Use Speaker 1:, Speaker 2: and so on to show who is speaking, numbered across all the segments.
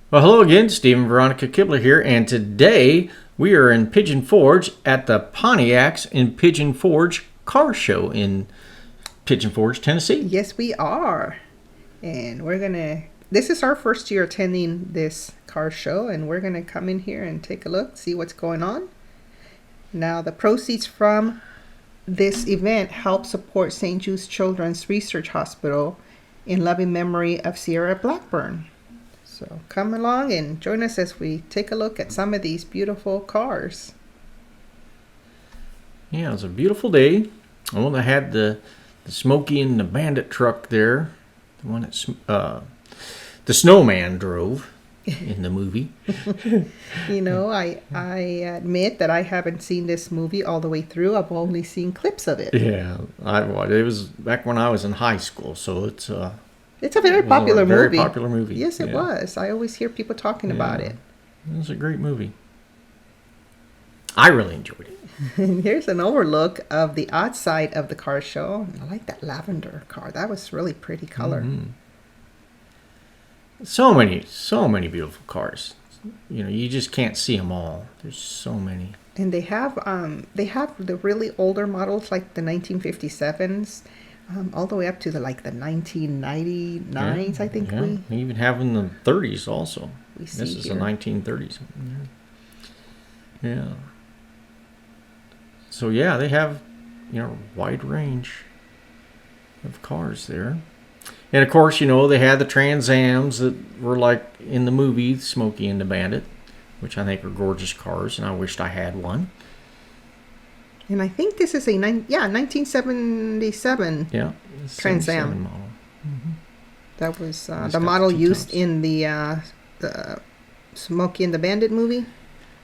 Speaker 1: Well, hello again, Stephen Veronica Kibler here, and today we are in Pigeon Forge at the Pontiacs in Pigeon Forge Car Show in Pigeon Forge, Tennessee.
Speaker 2: Yes, we are. And this is our first year attending this car show, and we're gonna come in here and take a look, see what's going on. Now, the proceeds from this event help support St. Jude's Children's Research Hospital in loving memory of Sierra Blackburn. So come along and join us as we take a look at some of these beautiful cars.
Speaker 1: Yeah, it was a beautiful day. Well, they had the Smokey and the Bandit truck there, the one that the snowman drove in the movie.
Speaker 2: I admit that I haven't seen this movie all the way through. I've only seen clips of it.
Speaker 1: Yeah, it was back when I was in high school, so it's a
Speaker 2: very popular movie.
Speaker 1: Very popular movie.
Speaker 2: Yes, it was. I always hear people talking about it.
Speaker 1: It was a great movie. I really enjoyed it.
Speaker 2: And here's an overlook of the outside of the car show. I like that lavender car. That was really pretty color.
Speaker 1: Mm-hmm. So many beautiful cars. You just can't see them all. There's so many.
Speaker 2: And they have the really older models like the 1957s. All the way up to the 1999s, I think.
Speaker 1: Yeah. We even have in the 30s also.
Speaker 2: This
Speaker 1: is the 1930s. Yeah. So yeah, they have wide range of cars there. And of course, they had the Trans Ams that were like in the movie Smokey and the Bandit, which I think are gorgeous cars, and I wished I had one.
Speaker 2: And I think this is a 1977 Trans Am
Speaker 1: model. Mm-hmm.
Speaker 2: That was the model used in the Smokey and the Bandit movie.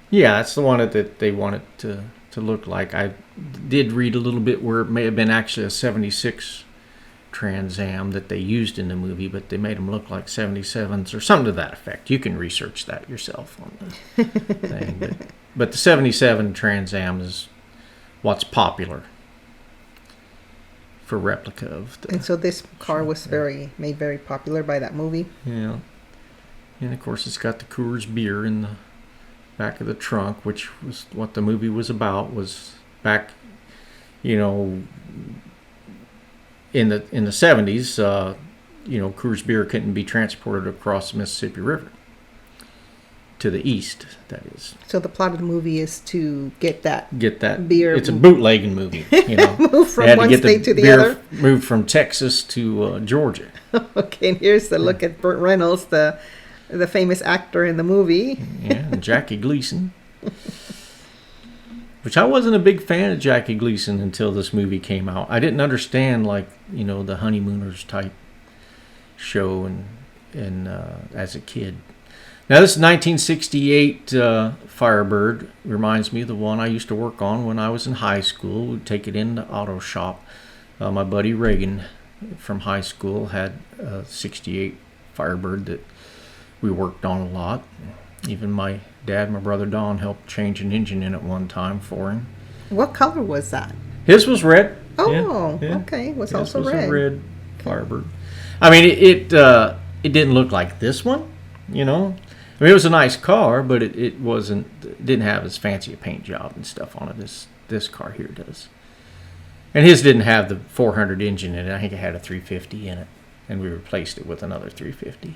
Speaker 1: Yeah, that's the one that they wanted to look like. I did read a little bit where it may have been actually a 76 Trans Am that they used in the movie, but they made them look like 77s or something to that effect. You can research that yourself on the thing. But the 77 Trans Am is what's popular for replica of the.
Speaker 2: And so this car was made very popular by that movie.
Speaker 1: Yeah. And of course it's got the Coors beer in the back of the trunk, which was what the movie was about, was back, in the 70s, Coors beer couldn't be transported across the Mississippi River. To the east, that is.
Speaker 2: So the plot of the movie is to get that
Speaker 1: beer. It's a bootlegging movie.
Speaker 2: Move from one state to the other.
Speaker 1: Moved from Texas to Georgia.
Speaker 2: Okay, and here's the look at Burt Reynolds, the famous actor in the movie.
Speaker 1: Yeah, and Jackie Gleason. Which I wasn't a big fan of Jackie Gleason until this movie came out. I didn't understand the Honeymooners type show and as a kid. Now, this 1968 Firebird reminds me of the one I used to work on when I was in high school. We'd take it in the auto shop. My buddy Reagan from high school had a 68 Firebird that we worked on a lot. Even my dad and my brother Don helped change an engine in it one time for him.
Speaker 2: What color was that?
Speaker 1: His was red.
Speaker 2: Oh, yeah. Okay. It was also red.
Speaker 1: A red Firebird. I mean, it didn't look like this one, I mean, it was a nice car, but it didn't have as fancy a paint job and stuff on it as this car here does. And his didn't have the 400 engine in it. I think it had a 350 in it, and we replaced it with another 350.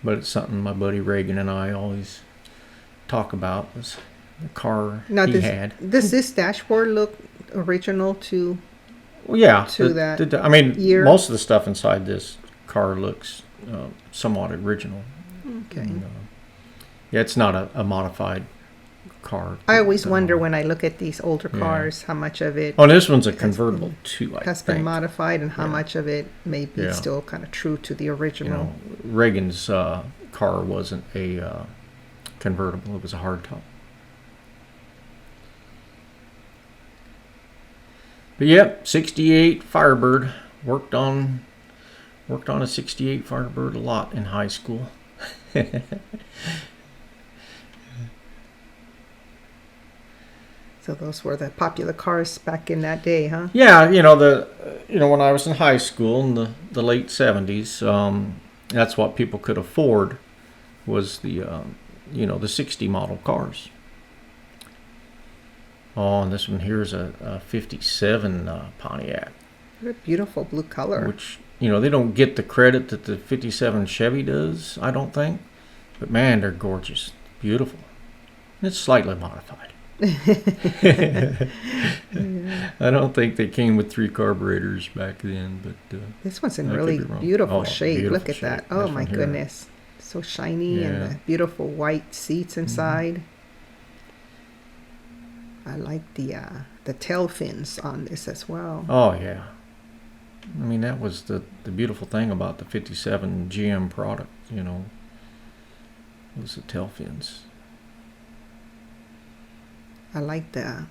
Speaker 1: But it's something my buddy Reagan and I always talk about, was the car he had.
Speaker 2: Does this dashboard look original to?
Speaker 1: Well, yeah.
Speaker 2: That
Speaker 1: I mean,
Speaker 2: year?
Speaker 1: Most of the stuff inside this car looks somewhat original.
Speaker 2: Okay.
Speaker 1: And, it's not a modified car.
Speaker 2: I always wonder when I look at these older cars how much of it.
Speaker 1: Oh, this one's a convertible too.
Speaker 2: Has been modified, and how much of it may be still kind of true to the original.
Speaker 1: Reagan's car wasn't a convertible; it was a hardtop. But yep, 68 Firebird. Worked on a 68 Firebird a lot in high school.
Speaker 2: So So those were the popular cars back in that day, huh?
Speaker 1: Yeah, when I was in high school in the late '70s, that's what people could afford was the '60 model cars. Oh, and this one here is a '57 Pontiac,
Speaker 2: What a beautiful blue color.
Speaker 1: which they don't get the credit that the '57 Chevy does, I don't think. But man, they're gorgeous, beautiful. And it's slightly modified.
Speaker 2: Yeah.
Speaker 1: I don't think they came with 3 carburetors back then, but
Speaker 2: This one's in
Speaker 1: I could
Speaker 2: really
Speaker 1: be wrong.
Speaker 2: beautiful
Speaker 1: Oh,
Speaker 2: shape.
Speaker 1: beautiful
Speaker 2: Look at
Speaker 1: shape.
Speaker 2: that. Oh
Speaker 1: This
Speaker 2: my
Speaker 1: one here.
Speaker 2: goodness. So shiny and
Speaker 1: Yeah.
Speaker 2: the beautiful white seats inside. I like the tail fins on this as well.
Speaker 1: Oh yeah. I mean, that was the beautiful thing about the '57 GM product, was the tail fins.
Speaker 2: I like the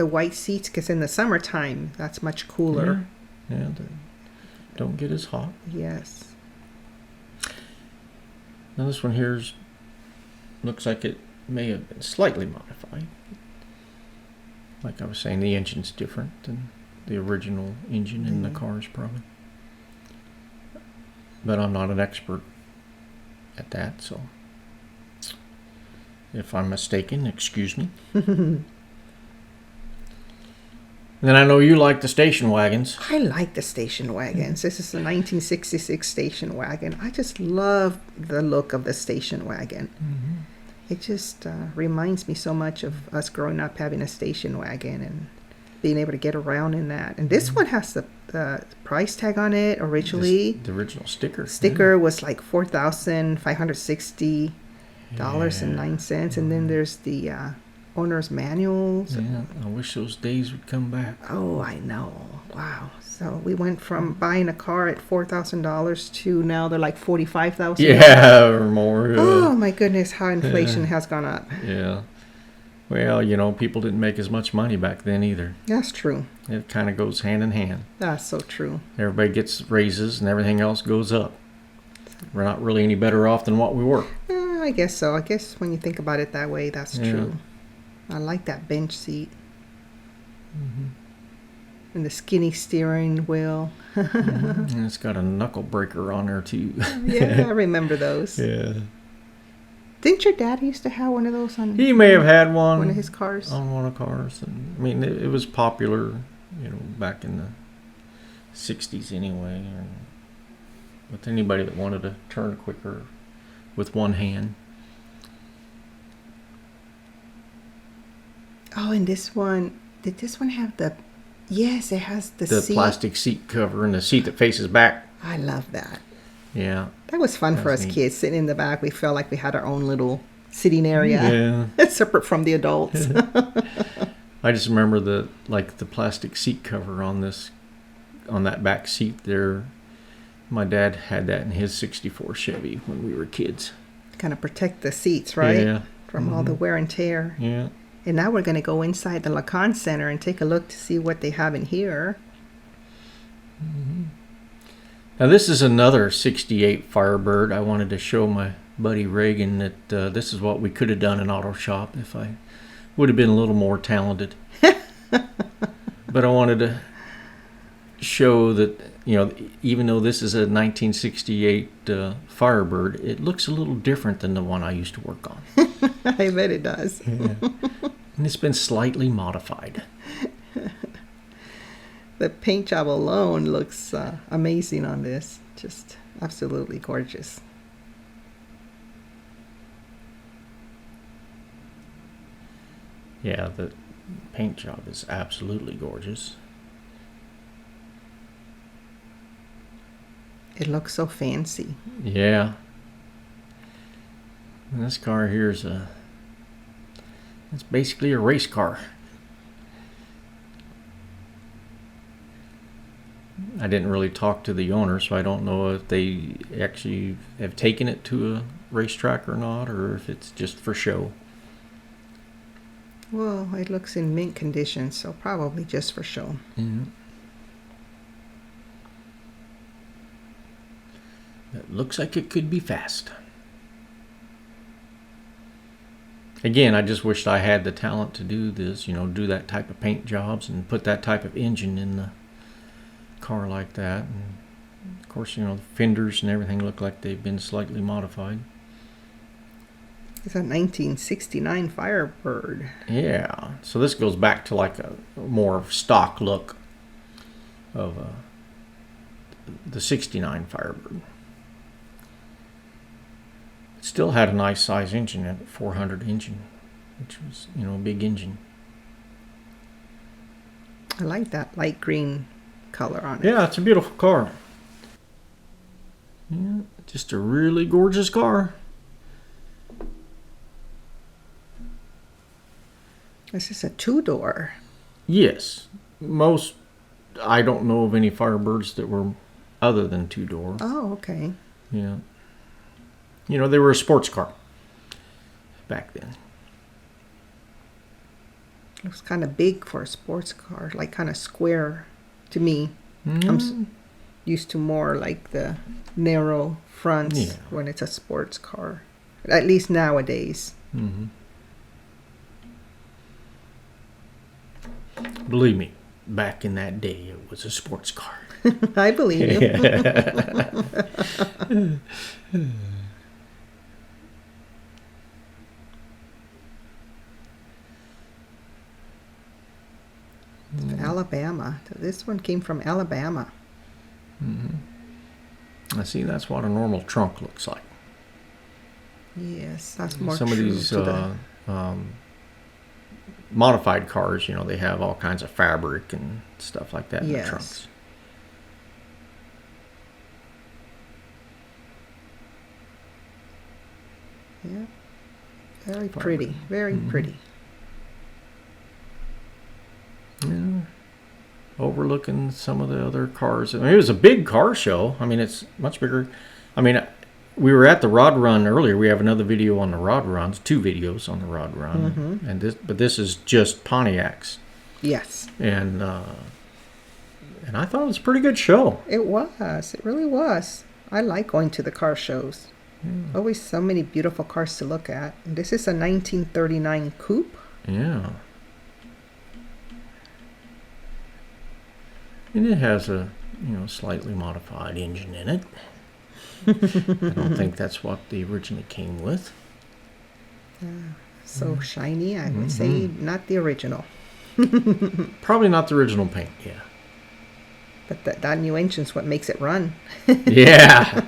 Speaker 2: white seats because in the summertime that's much cooler.
Speaker 1: Yeah, they don't get as hot.
Speaker 2: Yes.
Speaker 1: Now this one here's looks like it may have been slightly modified. Like I was saying, the engine's different than the original engine in the cars, probably. But I'm not an expert at that, so if I'm mistaken, excuse me. Then I know you like the station wagons.
Speaker 2: I like the station wagons. This is a 1966 station wagon. I just love the look of the station wagon. It just reminds me so much of us growing up having a station wagon and being able to get around in that. And this one has the price tag on it originally.
Speaker 1: The original sticker.
Speaker 2: Sticker was like $4,560.09. And then there's the owner's manuals.
Speaker 1: Yeah, I wish those days would come back.
Speaker 2: Oh, I know. Wow. So we went from buying a car at $4,000 to now they're like $45,000.
Speaker 1: Yeah, or more.
Speaker 2: Oh my goodness, how inflation has gone up.
Speaker 1: Yeah. Well, people didn't make as much money back then either.
Speaker 2: That's true.
Speaker 1: It kind of goes hand in hand.
Speaker 2: That's so true.
Speaker 1: Everybody gets raises and everything else goes up. We're not really any better off than what we were.
Speaker 2: I guess so. I guess when you think about it that way, that's true. I like that bench seat. And the skinny steering wheel.
Speaker 1: And it's got a knuckle breaker on there too.
Speaker 2: Yeah, I remember those.
Speaker 1: Yeah.
Speaker 2: Didn't your dad used to have one of those on?
Speaker 1: He may have had
Speaker 2: one of his cars.
Speaker 1: on one of the cars. And, I mean, it was popular, back in the '60s anyway. And with anybody that wanted to turn quicker with one hand.
Speaker 2: Oh, and this one, did this one have the? Yes, it has the seat.
Speaker 1: Plastic seat cover and the seat that faces back.
Speaker 2: I love that.
Speaker 1: Yeah.
Speaker 2: That was fun for us
Speaker 1: neat.
Speaker 2: kids sitting in the back. We felt like we had our own little sitting area, separate from the adults.
Speaker 1: I just remember the plastic seat cover on that back seat there. My dad had that in his '64 Chevy when we were kids.
Speaker 2: Kind of protect the seats, right?
Speaker 1: Yeah.
Speaker 2: From all the wear and tear.
Speaker 1: Yeah.
Speaker 2: And now we're going to go inside the Lacan Center and take a look to see what they have in here.
Speaker 1: Now this is another '68 Firebird. I wanted to show my buddy Reagan that this is what we could have done in auto shop if I would have been a little more talented. But I wanted to show that, even though this is a 1968 Firebird, it looks a little different than the one I used to work on.
Speaker 2: I bet it does.
Speaker 1: Yeah. And it's been slightly modified.
Speaker 2: The paint job alone looks amazing on this. Just absolutely gorgeous.
Speaker 1: Yeah, the paint job is absolutely gorgeous.
Speaker 2: It looks so fancy.
Speaker 1: Yeah. And this car here is it's basically a race car. I didn't really talk to the owner, so I don't know if they actually have taken it to a racetrack or not, or if it's just for show.
Speaker 2: Well, it looks in mint condition, so probably just for show.
Speaker 1: Mm-hmm. It looks like it could be fast. Again, I just wished I had the talent to do this, do that type of paint jobs and put that type of engine in the car like that. And of course, the fenders and everything look like they've been slightly modified.
Speaker 2: It's a 1969 Firebird.
Speaker 1: Yeah, so this goes back to like a more stock look of the 69 Firebird. It still had a nice size engine in it, 400 engine, which was, a big engine.
Speaker 2: I like that light green color on it.
Speaker 1: Yeah, it's a beautiful car. Yeah, just a really gorgeous car.
Speaker 2: This is a 2-door.
Speaker 1: Yes. I don't know of any Firebirds that were other than 2-door.
Speaker 2: Oh, okay.
Speaker 1: Yeah. They were a sports car back then.
Speaker 2: It was kind of big for a sports car, like kind of square to me.
Speaker 1: Mm-hmm.
Speaker 2: I'm used to more like the narrow fronts when it's a sports car, at least nowadays.
Speaker 1: Mm-hmm. Believe me, back in that day, it was a sports car.
Speaker 2: I believe you. Alabama. This one came from Alabama.
Speaker 1: Mm-hmm. I see. That's what a normal trunk looks like.
Speaker 2: Yes, that's more
Speaker 1: some
Speaker 2: true
Speaker 1: of these
Speaker 2: to
Speaker 1: modified cars. They have all kinds of fabric and stuff like that in the trunks.
Speaker 2: Yeah, very pretty. Very pretty.
Speaker 1: Yeah. Overlooking some of the other cars. It was a big car show. It's much bigger. We were at the Rod Run earlier. We have another video on the Rod Runs, 2 videos on the Rod Run, and this is just Pontiacs.
Speaker 2: Yes.
Speaker 1: And I thought it was a pretty good show.
Speaker 2: It was. It really was. I like going to the car shows. Always so many beautiful cars to look at. And this is a 1939 coupe.
Speaker 1: Yeah. And it has a, slightly modified engine in it. I don't think that's what they originally came with.
Speaker 2: So shiny, I would say not the original.
Speaker 1: Probably not the original paint, yeah.
Speaker 2: But that new engine's what makes it run.
Speaker 1: Yeah.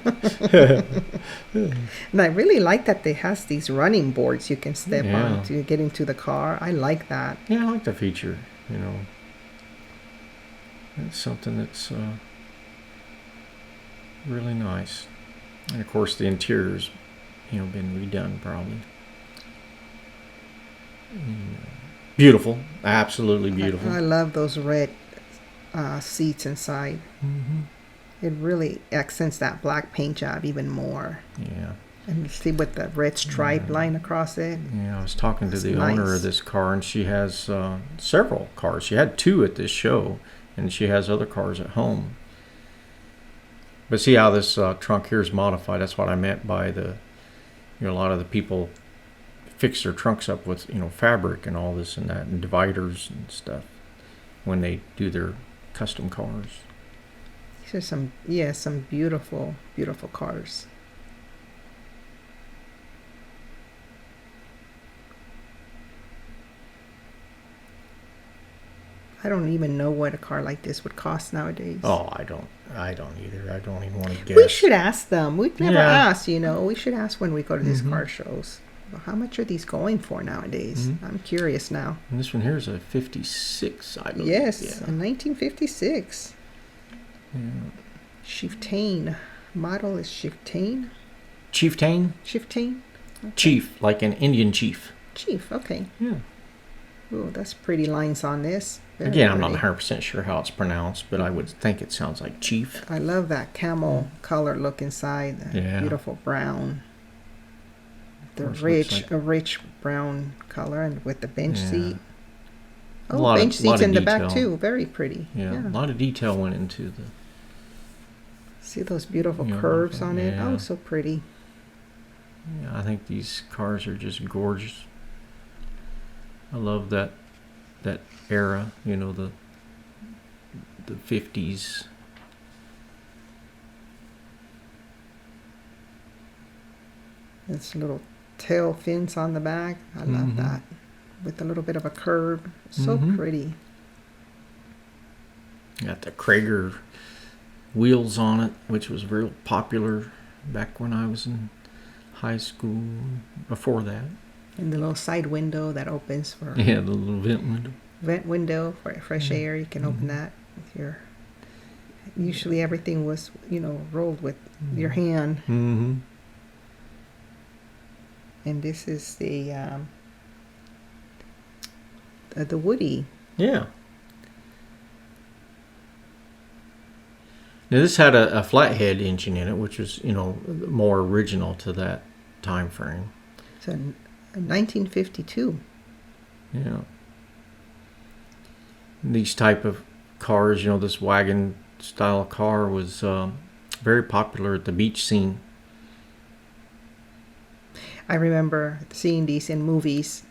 Speaker 2: And I really like that they has these running boards you can step on to get into the car. I like that.
Speaker 1: Yeah, I like the feature, It's something that's really nice. And of course the interior's, been redone probably. Beautiful. Absolutely beautiful.
Speaker 2: I love those red seats inside. It really accents that black paint job even more.
Speaker 1: Yeah.
Speaker 2: And you see with the red stripe line across it.
Speaker 1: Yeah, I was talking to the owner of this car, and she has several cars. She had 2 at this show, and she has other cars at home. But see how this trunk here is modified. That's what I meant by a lot of the people fix their trunks up with, fabric and all this and that, and dividers and stuff when they do their custom cars.
Speaker 2: These are some beautiful, beautiful cars. I don't even know what a car like this would cost nowadays.
Speaker 1: Oh, I don't either. I don't even want to guess.
Speaker 2: We should ask them. We've never asked, We should ask when we go to these car shows. Well, how much are these going for nowadays? I'm curious now.
Speaker 1: And this one here is a 56, I believe.
Speaker 2: Yes, a 1956.
Speaker 1: Yeah.
Speaker 2: Chieftain. Model is Chieftain.
Speaker 1: Chieftain?
Speaker 2: Chieftain? Okay.
Speaker 1: Chief, like an Indian chief.
Speaker 2: Chief, okay.
Speaker 1: Yeah.
Speaker 2: Ooh, that's pretty lines on this.
Speaker 1: Again, I'm not 100% sure how it's pronounced, but I would think it sounds like chief.
Speaker 2: I love that camel color look inside. That beautiful brown. A rich brown color, and with the bench seat. Oh, bench seats in the back too. Very pretty.
Speaker 1: Yeah, a lot of detail went into the.
Speaker 2: See those beautiful curves on it? Oh, so pretty.
Speaker 1: Yeah, I think these cars are just gorgeous. I love that era. You know, the 50s.
Speaker 2: This little tail fins on the back. I love that. With a little bit of a curve. So pretty.
Speaker 1: Got the Krager wheels on it, which was real popular back when I was in high school. Before that.
Speaker 2: And the little side window that opens for...
Speaker 1: Yeah, the little vent window.
Speaker 2: Vent window for fresh air. You can open that with your... Usually everything was, rolled with your hand.
Speaker 1: Mm-hmm.
Speaker 2: And this is the Woody.
Speaker 1: Yeah. Now this had a flathead engine in it, which was, more original to that time frame.
Speaker 2: It's a 1952.
Speaker 1: Yeah. These type of cars, this wagon style car was very popular at the beach scene.
Speaker 2: I remember seeing these in movies,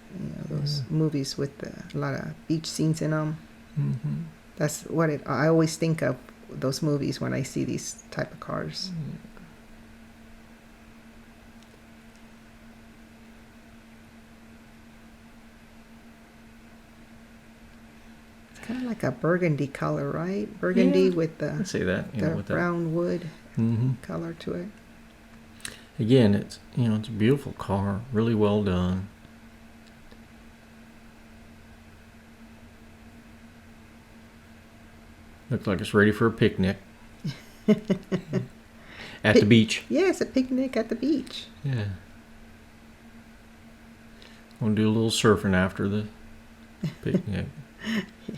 Speaker 2: those movies with a lot of beach scenes in them.
Speaker 1: Mm-hmm.
Speaker 2: That's what I always think of, those movies, when I see these type of cars. It's kind of like a burgundy color, right? Burgundy with the,
Speaker 1: I'd say that, with
Speaker 2: brown wood
Speaker 1: that.
Speaker 2: color to it.
Speaker 1: Again, it's it's a beautiful car, really well done. Looks like it's ready for a picnic at the beach.
Speaker 2: Yes, a picnic at the beach.
Speaker 1: Yeah. We'll do a little surfing after the picnic.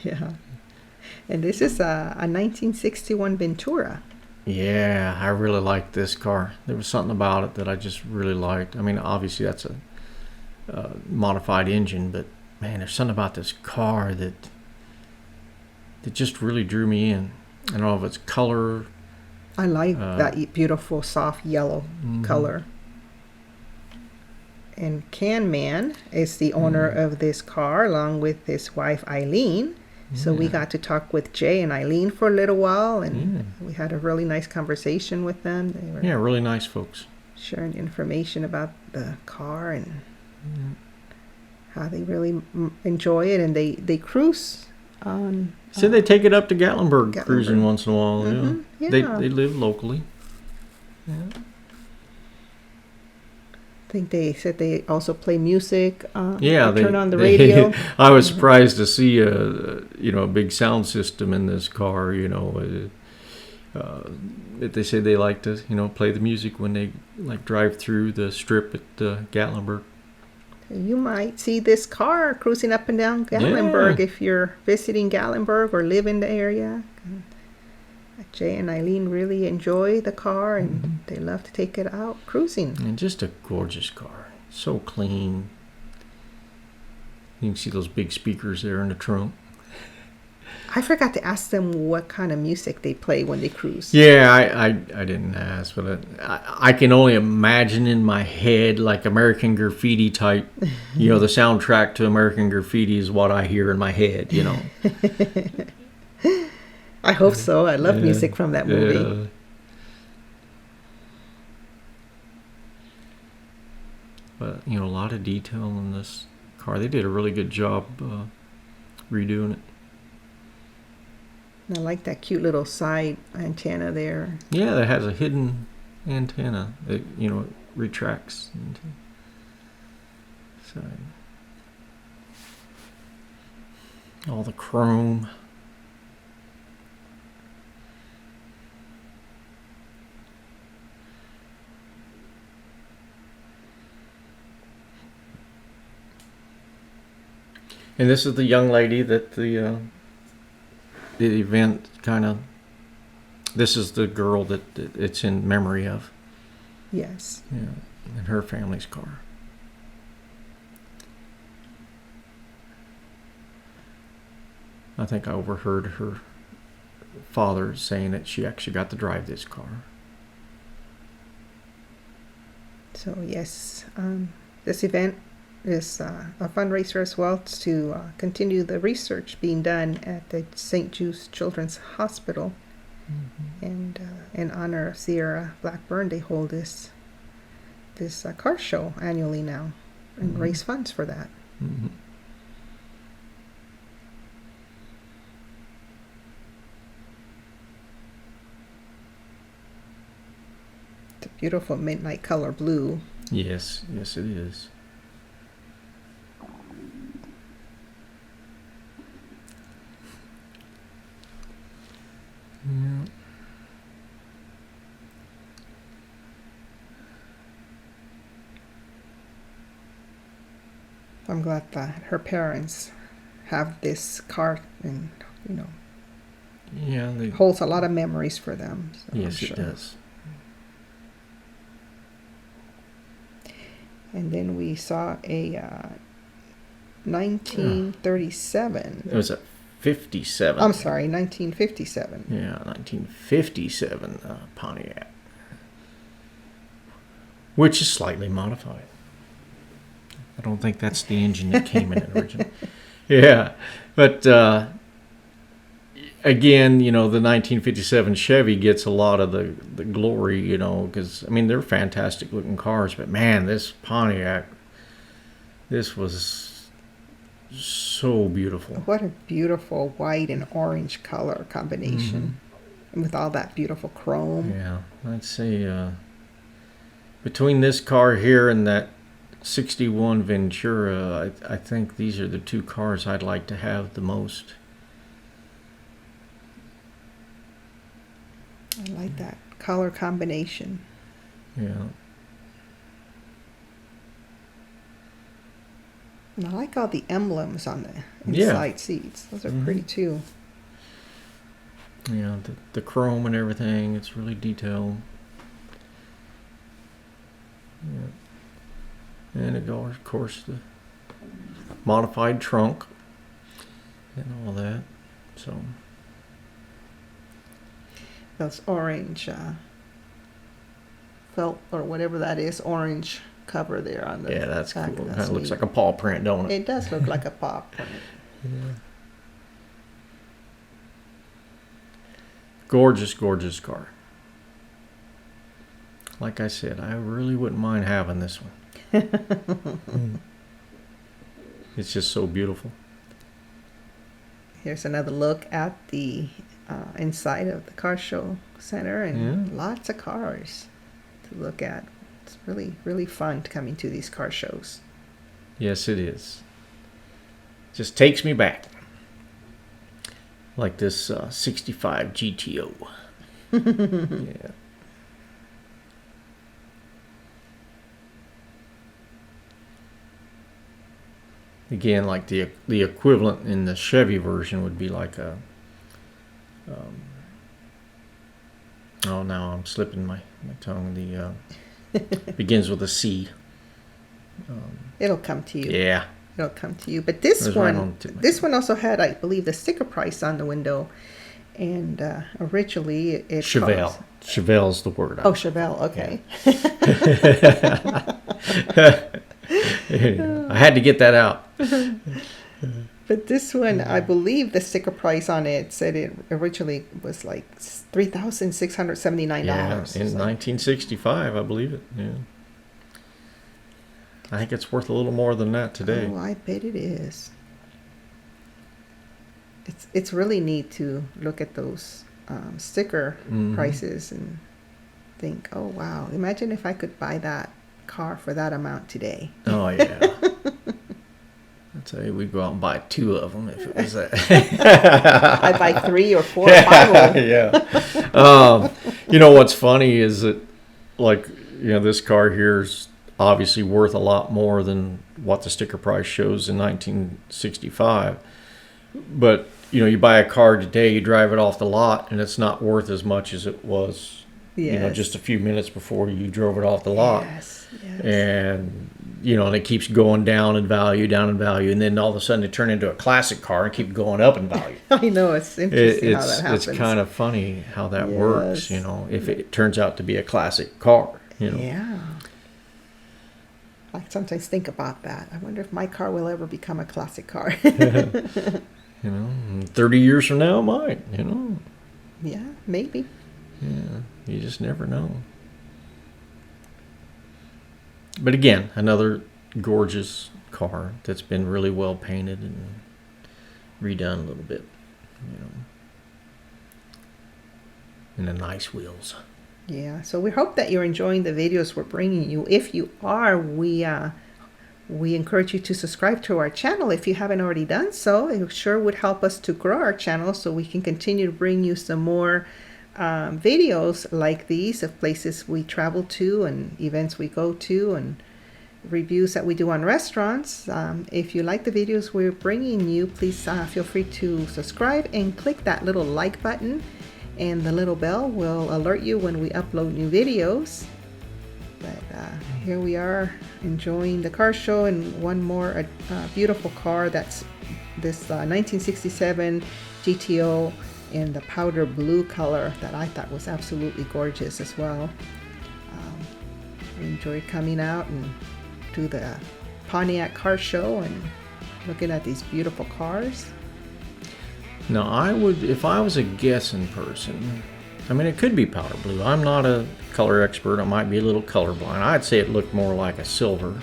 Speaker 2: Yeah. And this is a 1961 Ventura.
Speaker 1: Yeah, I really liked this car. There was something about it that I just really liked. I mean, obviously that's a modified engine, but man, there's something about this car that just really drew me in. I don't know if it's color.
Speaker 2: I like that beautiful soft yellow color. And Can Man is the owner of this car, along with his wife Eileen. So we got to talk with Jay and Eileen for a little while, and we had a really nice conversation with them. They were
Speaker 1: really nice folks.
Speaker 2: Sharing information about the car and how they really enjoy it, and they cruise on.
Speaker 1: So they take it up to Gatlinburg cruising once in a while.
Speaker 2: Mm-hmm. Yeah.
Speaker 1: They live locally. Yeah.
Speaker 2: I think they said they also play music.
Speaker 1: They
Speaker 2: turn on the radio.
Speaker 1: I was surprised to see a big sound system in this car. They say they like to play the music when they drive through the strip at Gatlinburg.
Speaker 2: You might see this car cruising up and down Gatlinburg if you're visiting Gatlinburg or live in the area. Jay and Eileen really enjoy the car, and they love to take it out cruising.
Speaker 1: And just a gorgeous car. So clean. You can see those big speakers there in the trunk.
Speaker 2: I forgot to ask them what kind of music they play when they cruise.
Speaker 1: Yeah, I didn't ask, but I can only imagine in my head, like American Graffiti type. The soundtrack to American Graffiti is what I hear in my head,
Speaker 2: I hope so. I love music from that movie.
Speaker 1: Yeah. But, a lot of detail in this car. They did a really good job redoing it.
Speaker 2: I like that cute little side antenna there.
Speaker 1: Yeah, it has a hidden antenna. It retracts into side. All the chrome. And this is the young lady that the event kind of... This is the girl that it's in memory of.
Speaker 2: Yes.
Speaker 1: Yeah, in her family's car. I think I overheard her father saying that she actually got to drive this car.
Speaker 2: So yes, this event is a fundraiser as well to continue the research being done at the St. Jude's Children's Hospital. And in honor of Sierra Blackburn, they hold this car show annually now and raise funds for that. It's a beautiful midnight color blue.
Speaker 1: Yes, it is. Yeah.
Speaker 2: I'm glad that her parents have this car, and
Speaker 1: Yeah,
Speaker 2: holds a lot of memories for them. So
Speaker 1: yes, it does.
Speaker 2: And then we saw a 1937.
Speaker 1: It was a 57.
Speaker 2: I'm sorry, 1957.
Speaker 1: Yeah, 1957 Pontiac, which is slightly modified. I don't think that's the engine that came in it originally. Yeah, but again, the 1957 Chevy gets a lot of the glory, because, I mean, they're fantastic looking cars, but man, this Pontiac, this was so beautiful.
Speaker 2: What a beautiful white and orange color combination. And with all that beautiful chrome.
Speaker 1: Yeah, I'd say between this car here and that 61 Ventura, I think these are the two cars I'd like to have the most.
Speaker 2: I like that color combination.
Speaker 1: Yeah.
Speaker 2: And I like all the emblems on the inside seats. Those are pretty too.
Speaker 1: Yeah, the chrome and everything, it's really detailed. Yeah. And it goes, of course, the modified trunk and all that. So
Speaker 2: those orange felt or whatever that is, orange cover there on the
Speaker 1: that's
Speaker 2: back.
Speaker 1: cool. It kind of looks like a paw print, don't it?
Speaker 2: It does look like a paw print.
Speaker 1: Yeah. Gorgeous, gorgeous car. Like I said, I really wouldn't mind having this one. It's just so beautiful.
Speaker 2: Here's another look at the inside of the car show center, and lots of cars to look at. It's really, really fun coming to these car shows.
Speaker 1: Yes, it is. Just takes me back. Like this 65 GTO. Yeah. Again, like the equivalent in the Chevy version would be like a now I'm slipping my tongue. The begins with a C.
Speaker 2: It'll come to you.
Speaker 1: Yeah.
Speaker 2: It'll come to you. But this one also had, I believe, the sticker price on the window, and originally it
Speaker 1: Chevelle. Chevelle's the word.
Speaker 2: Oh, Chevelle. Okay.
Speaker 1: Yeah. I had to get that out.
Speaker 2: But this one, I believe the sticker price on it said it originally was like $3,679.
Speaker 1: Yeah, in 1965, I believe it. Yeah. I think it's worth a little more than that today.
Speaker 2: Oh, I bet it is. It's really neat to look at those sticker prices and think, oh, wow. Imagine if I could buy that car for that amount today.
Speaker 1: Oh, yeah. I'd say we'd go out and buy 2 of them if it was that.
Speaker 2: I'd buy 3 or 4 or 5 of them.
Speaker 1: Yeah. What's funny is that, like, this car here is obviously worth a lot more than what the sticker price shows in 1965. But, you buy a car today, you drive it off the lot, and it's not worth as much as it was, just a few minutes before you drove it off the lot.
Speaker 2: Yes.
Speaker 1: And, and it keeps going down in value, and then all of a sudden it turned into a classic car and keep going up in value.
Speaker 2: I know, it's interesting how that happens.
Speaker 1: It's kind of funny how that works, if it turns out to be a classic car,
Speaker 2: Yeah. I sometimes think about that. I wonder if my car will ever become a classic car.
Speaker 1: 30 years from now, it might,
Speaker 2: Yeah, maybe.
Speaker 1: Yeah, you just never know. But again, another gorgeous car that's been really well painted and redone a little bit, and the nice wheels.
Speaker 2: Yeah, so we hope that you're enjoying the videos we're bringing you. If you are, we encourage you to subscribe to our channel if you haven't already done so. It sure would help us to grow our channel so we can continue to bring you some more videos like these of places we travel to and events we go to and reviews that we do on restaurants. If you like the videos we're bringing you, please feel free to subscribe and click that little like button, and the little bell will alert you when we upload new videos. But here we are enjoying the car show, and one more beautiful car. That's this 1967 GTO in the powder blue color that I thought was absolutely gorgeous as well. We enjoyed coming out and to the Pontiac car show and looking at these beautiful cars.
Speaker 1: Now, I would, if I was a guessing person, I mean, it could be powder blue. I'm not a color expert. I might be a little colorblind. I'd say it looked more like a silver.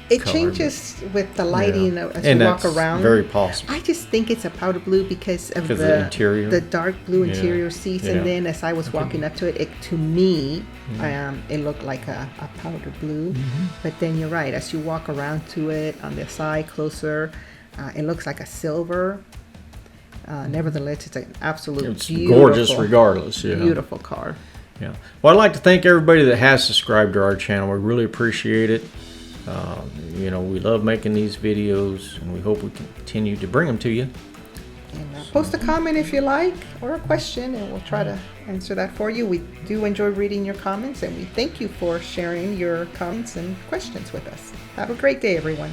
Speaker 2: It
Speaker 1: color,
Speaker 2: changes with the lighting as
Speaker 1: and
Speaker 2: you walk around.
Speaker 1: Very possible.
Speaker 2: I just think it's a powder blue because of
Speaker 1: the interior,
Speaker 2: the dark blue interior seats. And then as I was walking up to it, to me, it looked like a powder blue. But then you're right. As you walk around to it on the side closer, it looks like a silver. Nevertheless, it's an absolute beautiful,
Speaker 1: gorgeous regardless. Yeah.
Speaker 2: Beautiful car.
Speaker 1: Yeah. Well, I'd like to thank everybody that has subscribed to our channel. We really appreciate it. We love making these videos, and we hope we continue to bring them to you.
Speaker 2: And post a comment if you like, or a question, and we'll try to answer that for you. We do enjoy reading your comments, and we thank you for sharing your comments and questions with us. Have a great day, everyone.